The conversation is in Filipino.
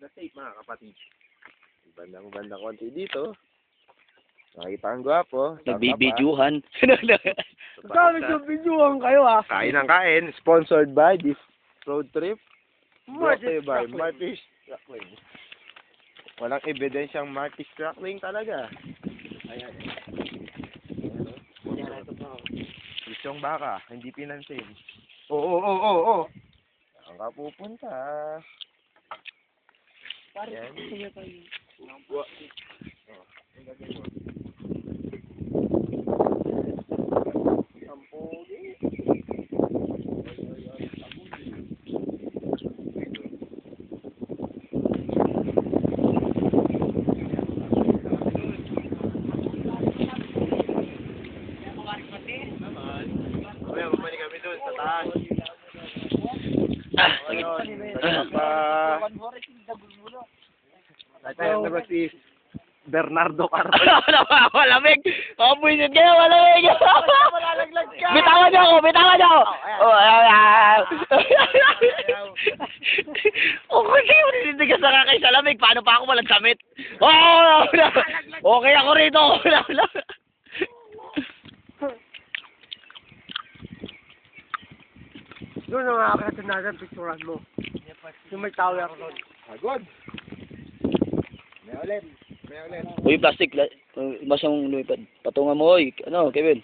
Na safe mga kapatid. Bandang konti dito. Nakita ang gwapo. Nagbibidyohan. Kami sa videohan kayo ah. Kain ng kain. Sponsored by this road trip. Brought to you by Martis Martis Crackling. Walang ebidensyang Martis Crackling talaga. Ayan. Isyong baka, hindi pinansin. Oo. Saan ka pupunta? Ayan. Bumalik kami doon sa taas. Sige. Natayang na ba si Bernardo Carlos? Malamig! Mabuisit kayo, malamig! Bitawan niyo ako! O kasi yung nilitigas na kakay sa lamig, paano pa ako walang samit? Okay ako rito! Doon ang nakakita natin picturean mo. Yung may tower road. Agod! May ulit. Uy, plastic. Basta mong lumipad. Patungan mo, oy. Ano, Kevin?